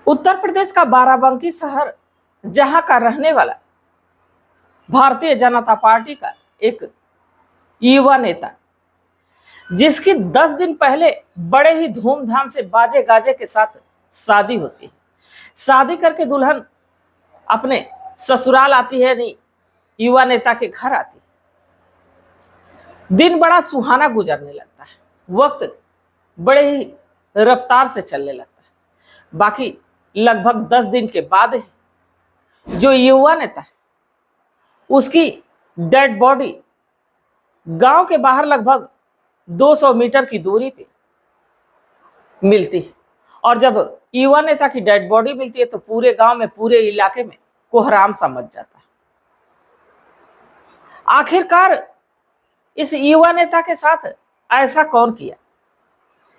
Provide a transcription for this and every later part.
उत्तर प्रदेश का बाराबंकी शहर, जहां का रहने वाला भारतीय जनता पार्टी का एक युवा नेता, जिसकी 10 दिन पहले बड़े ही धूमधाम से बाजे गाजे के साथ शादी होती है। शादी करके दुल्हन अपने ससुराल आती है, नहीं युवा नेता के घर आती है। दिन बड़ा सुहाना गुजरने लगता है, वक्त बड़े ही रफ्तार से चलने लगता है। बाकी लगभग 10 दिन के बाद जो युवा नेता है उसकी डेड बॉडी गांव के बाहर लगभग 200 मीटर की दूरी पे मिलती है। और जब युवा नेता की डेड बॉडी मिलती है तो पूरे गांव में, पूरे इलाके में कोहराम सा मच जाता है। आखिरकार इस युवा नेता के साथ ऐसा कौन किया?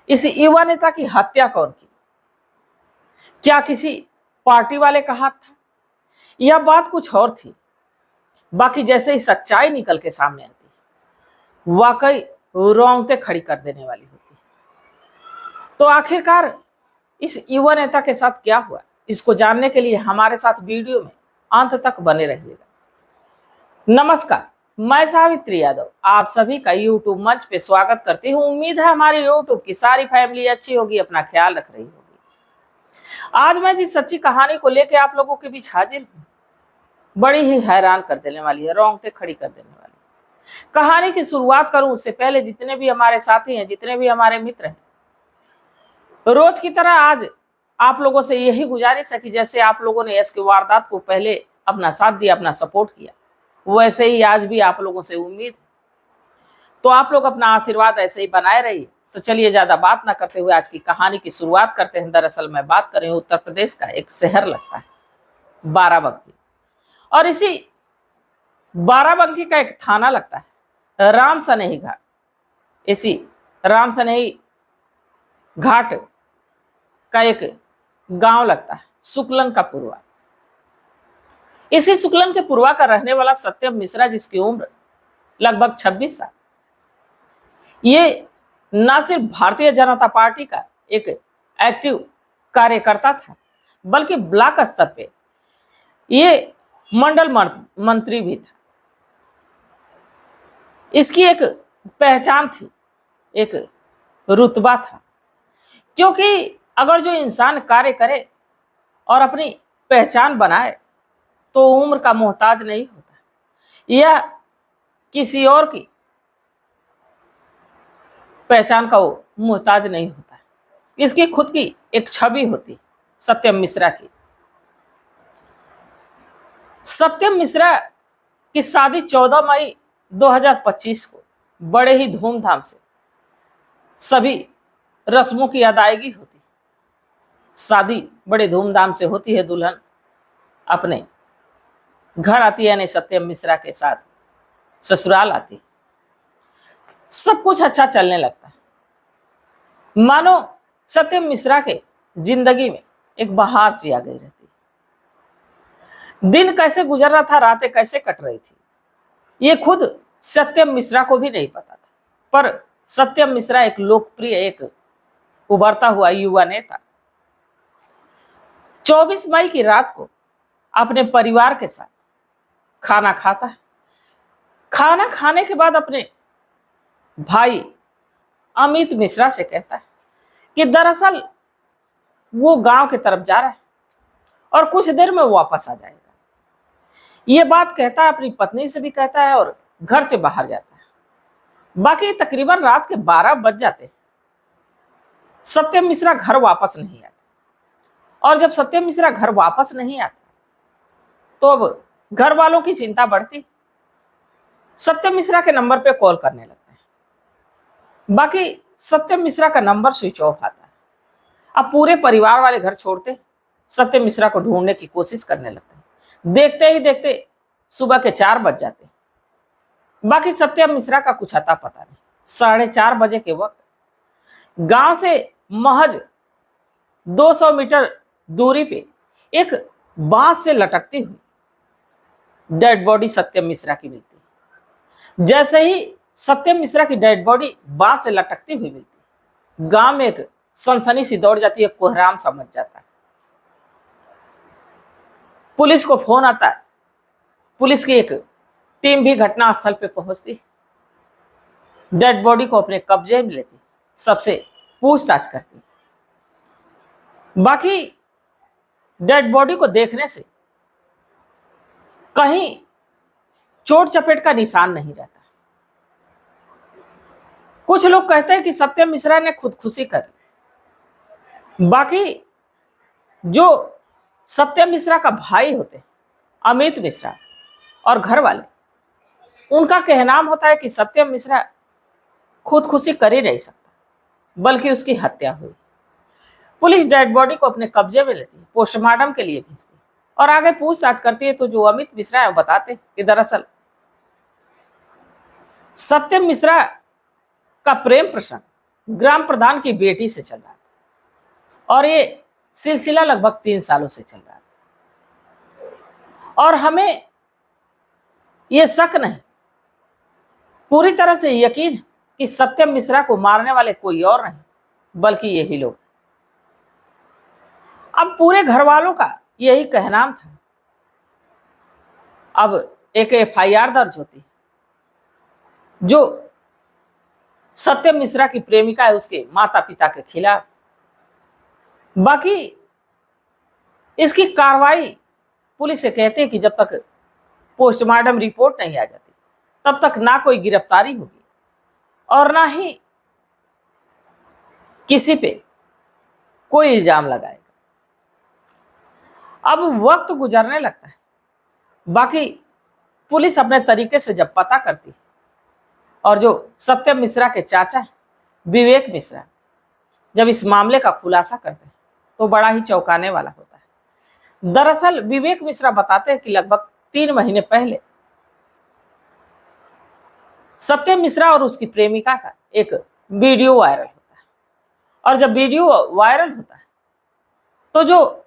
इस युवा नेता की हत्या कौन की? क्या किसी पार्टी वाले का हाथ था? यह बात कुछ और थी। बाकी जैसे ही सच्चाई निकल के सामने आती, वाकई रोंगटे खड़ी कर देने वाली होती। तो आखिरकार इस युवा नेता के साथ क्या हुआ, इसको जानने के लिए हमारे साथ वीडियो में अंत तक बने रहिएगा। नमस्कार, मैं सावित्री यादव आप सभी का यूट्यूब मंच पे स्वागत करती हूँ। उम्मीद है हमारी यूट्यूब की सारी फैमिली अच्छी होगी, अपना ख्याल रख रही होगी। आज मैं जिस सच्ची कहानी को लेकर आप लोगों के बीच हाजिर हूँ, बड़ी ही हैरान कर देने वाली है, रोंगटे खड़ी कर देने वाली कहानी की शुरुआत करूं उससे पहले जितने भी हमारे साथी हैं, जितने भी हमारे मित्र हैं, रोज की तरह आज आप लोगों से यही गुजारिश है कि जैसे आप लोगों ने एस की वारदात को पहले अपना साथ दिया, अपना सपोर्ट किया, वैसे ही आज भी आप लोगों से उम्मीद है। तो आप लोग अपना आशीर्वाद ऐसे ही बनाए रहिए। तो चलिए ज्यादा बात ना करते हुए आज की कहानी की शुरुआत करते हैं। दरअसल मैं बात कर रही हूँ उत्तर प्रदेश का एक शहर लगता है बाराबंकी, और इसी बाराबंकी का एक थाना लगता है राम सनेही घाट। इसी राम सनेही घाट का एक गांव लगता है सुकलन का पुरवा। इसी सुकलन के पुरवा का रहने वाला सत्यम मिश्रा, जिसकी उम्र लगभग 26 साल, ये ना सिर्फ भारतीय जनता पार्टी का एक एक्टिव कार्यकर्ता था, बल्कि ब्लॉक स्तर पे ये मंडल मंत्री भी था। इसकी एक पहचान थी, एक रुतबा था, क्योंकि अगर जो इंसान कार्य करे और अपनी पहचान बनाए तो उम्र का मोहताज नहीं होता, या किसी और की पहचान का वो मोहताज नहीं होता। इसकी खुद की एक छवि होती सत्यम मिश्रा की। सत्यम मिश्रा की शादी 14 मई 2025 को बड़े ही धूमधाम से सभी रस्मों की अदायगी होती। शादी बड़े धूमधाम से होती है, दुल्हन अपने घर आती है, यानी सत्यम मिश्रा के साथ ससुराल आती। सब कुछ अच्छा चलने लगता है, मानो सत्यम मिश्रा के जिंदगी में एक बहार सी आ गई रहती। दिन कैसे गुजर रहा था, रातें कैसे कट रही थी, ये खुद सत्यम मिश्रा को भी नहीं पता था। पर सत्यम मिश्रा एक लोकप्रिय, एक उभरता हुआ युवा नेता 24 मई की रात को अपने परिवार के साथ खाना खाता है। खाना खाने के बाद अपने भाई अमित मिश्रा से कहता है कि दरअसल वो गांव की तरफ जा रहा है और कुछ देर में वापस आ जाएगा। ये बात कहता है, अपनी पत्नी से भी कहता है और घर से बाहर जाता है। बाकी तकरीबन रात के 12 बज जाते, सत्यम मिश्रा घर वापस नहीं आता। और जब सत्यम मिश्रा घर वापस नहीं आता तो अब घर वालों की चिंता बढ़ती, सत्यम मिश्रा के नंबर पे कॉल करने लगते हैं। बाकी सत्यम मिश्रा का नंबर स्विच ऑफ आता है। अब पूरे परिवार वाले घर छोड़ते सत्यम मिश्रा को ढूंढने की कोशिश करने लगते हैं। देखते ही देखते सुबह के 4 बज जाते। बाकी सत्यम मिश्रा का कुछ अता पता नहीं। 4:30 बजे के वक्त गांव से महज 200 मीटर दूरी पे एक बांस से लटकती हुई डेड बॉडी सत्यम मिश्रा की मिलती। जैसे ही सत्यम मिश्रा की डेड बॉडी बांस से लटकती हुई मिलती, गांव में एक सनसनी सी दौड़ जाती है, कोहराम सा मच जाता है। पुलिस को फोन आता है, पुलिस की एक टीम भी घटनास्थल पे पहुंचती, डेड बॉडी को अपने कब्जे में लेती, सबसे पूछताछ करती। बाकी डेड बॉडी को देखने से कहीं चोट चपेट का निशान नहीं रहता। कुछ लोग कहते हैं कि सत्यम मिश्रा ने खुदकुशी कर ली। बाकी जो सत्यम मिश्रा का भाई होते अमित मिश्रा और घर वाले, उनका कहना होता है कि सत्यम मिश्रा खुदकुशी कर ही नहीं सकता, बल्कि उसकी हत्या हुई। पुलिस डेड बॉडी को अपने कब्जे में लेती है, पोस्टमार्टम के लिए भेजती है और आगे पूछताछ करती है। तो जो अमित मिश्रा है वो बताते हैं कि दरअसल सत्यम मिश्रा का प्रेम प्रसंग ग्राम प्रधान की बेटी से चल रहा था और ये सिलसिला लगभग 3 सालों से चल रहा था। और हमें ये शक नहीं, पूरी तरह से यकीन है कि सत्यम मिश्रा को मारने वाले कोई और नहीं बल्कि यही लोग। अब पूरे घर वालों का यही कहना था। अब एक FIR दर्ज होती है, जो सत्यम मिश्रा की प्रेमिका है उसके माता पिता के खिलाफ। बाकी इसकी कार्रवाई पुलिस से कहते हैं कि जब तक पोस्टमार्टम रिपोर्ट नहीं आ जाती तब तक ना कोई गिरफ्तारी होगी और ना ही किसी पे कोई इल्जाम लगाएगा। अब वक्त गुजरने लगता है। बाकी पुलिस अपने तरीके से जब पता करती है और जो सत्यम मिश्रा के चाचा विवेक मिश्रा जब इस मामले का खुलासा करते हैं तो बड़ा ही चौंकाने वाला होता है। दरअसल विवेक मिश्रा बताते हैं कि लगभग 3 महीने पहले सत्यम मिश्रा और उसकी प्रेमिका का एक वीडियो वायरल होता है और जब वीडियो वायरल होता है तो जो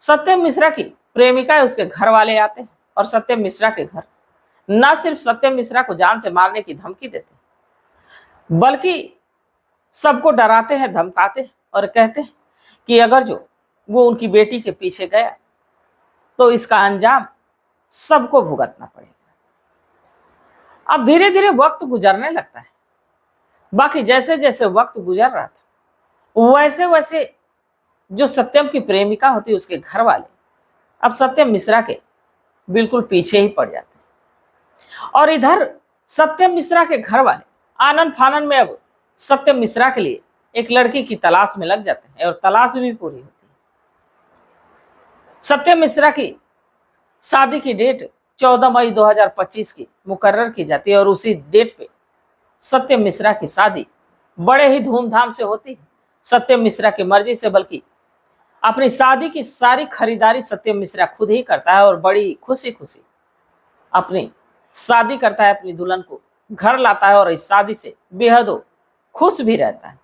सत्यम मिश्रा की प्रेमिका है उसके घर वाले आते हैं और सत्यम मिश्रा के घर न सिर्फ सत्यम मिश्रा को जान से मारने की धमकी देते हैं बल्कि सबको डराते हैं, धमकाते हैं और कहते हैं कि अगर जो वो उनकी बेटी के पीछे गया तो इसका अंजाम सबको भुगतना पड़ेगा। अब धीरे धीरे वक्त गुजरने लगता है। बाकी जैसे जैसे वक्त गुजर रहा था वैसे वैसे जो सत्यम की प्रेमिका होती उसके घर वाले अब सत्यम मिश्रा के बिल्कुल पीछे ही पड़ जाते हैं और इधर सत्यम मिश्रा के घर वाले आनन फानन में अब सत्यम मिश्रा के लिए एक लड़की की तलाश में लग जाते हैं और तलाश भी पूरी होती है। सत्यम मिश्रा की शादी की डेट 14 मई 2025 की मुकर्रर की जाती है और उसी डेट पे सत्यम मिश्रा की शादी बड़े ही धूमधाम से होती है। सत्यम मिश्रा की मर्जी से, बल्कि अपनी शादी की सारी खरीदारी सत्यम मिश्रा खुद ही करता है और बड़ी खुशी खुशी अपनी शादी करता है, अपनी दुल्हन को घर लाता है और इस शादी से बेहद खुश भी रहता है।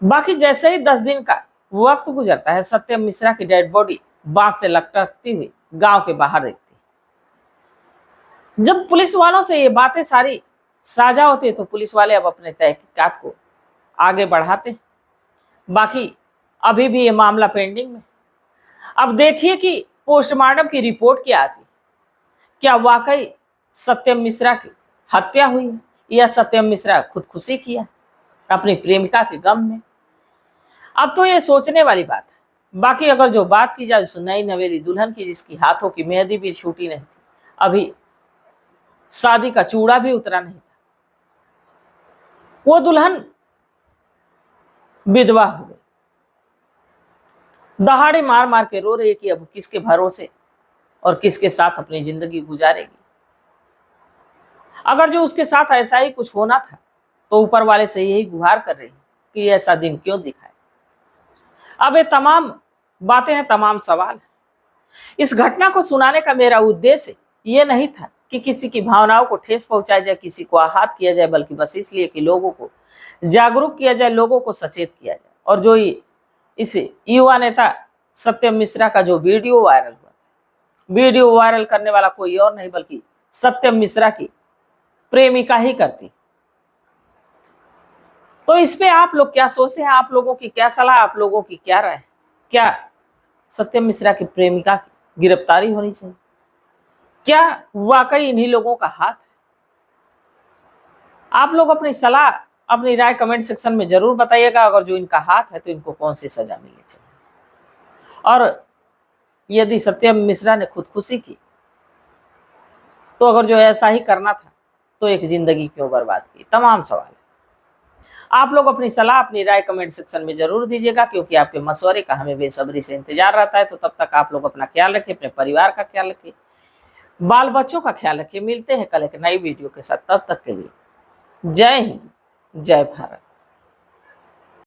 बाकी जैसे ही 10 दिन का वक्त गुजरता है सत्यम मिश्रा की डेड बॉडी बांस से लटकती हुई गांव के बाहर दिखती है। जब पुलिस वालों से ये बातें सारी साझा होती है तो पुलिस वाले अब अपने तहकीकात को आगे बढ़ाते हैं। बाकी अभी भी ये मामला पेंडिंग में। अब देखिए कि पोस्टमार्टम की रिपोर्ट क्या आती है, क्या वाकई सत्यम मिश्रा की हत्या हुई है या सत्यम मिश्रा खुदकुशी किया अपनी प्रेमिका के गम में। अब तो ये सोचने वाली बात है। बाकी अगर जो बात की जाए उस नई नवेली दुल्हन की जिसकी हाथों की मेहंदी भी छूटी नहीं थी, अभी शादी का चूड़ा भी उतरा नहीं था, वो दुल्हन विधवा हो गई, दहाड़े मार मार के रो रही है कि अब किसके भरोसे और किसके साथ अपनी जिंदगी गुजारेगी। अगर जो उसके साथ ऐसा ही कुछ होना था तो ऊपर वाले से यही गुहार कर रही है कि ऐसा दिन क्यों दिखाए। अब ये तमाम बातें हैं, तमाम सवाल। इस घटना को सुनाने का मेरा उद्देश्य ये नहीं था कि किसी की भावनाओं को ठेस पहुंचाया जाए, किसी को आहत किया जाए, बल्कि बस इसलिए कि लोगों को जागरूक किया जाए, लोगों को सचेत किया जाए। और जो इस युवा नेता सत्यम मिश्रा का जो वीडियो वायरल हुआ, वीडियो वायरल करने वाला कोई और नहीं बल्कि सत्यम मिश्रा की प्रेमिका ही करती। तो इस पे आप लोग क्या सोचते हैं? आप लोगों की क्या सलाह, आप लोगों की क्या राय? क्या सत्यम मिश्रा की प्रेमिका की गिरफ्तारी होनी चाहिए। क्या वाकई इन्हीं लोगों का हाथ है? आप लोग अपनी सलाह, अपनी राय कमेंट सेक्शन में जरूर बताइएगा। अगर जो इनका हाथ है तो इनको कौन सी सजा मिलनी चाहिए, और यदि सत्यम मिश्रा ने खुदकुशी की तो अगर जो ऐसा ही करना था तो एक जिंदगी क्यों बर्बाद की? तमाम सवाल है। आप लोग अपनी सलाह, अपनी राय कमेंट सेक्शन में जरूर दीजिएगा, क्योंकि आपके मशवरे का हमें बेसब्री से इंतजार रहता है। तो तब तक आप लोग अपना ख्याल रखिए, अपने परिवार का ख्याल रखिए, बाल बच्चों का ख्याल रखिए। मिलते हैं कल एक नई वीडियो के साथ, तब तक के लिए जय हिंद, जय भारत।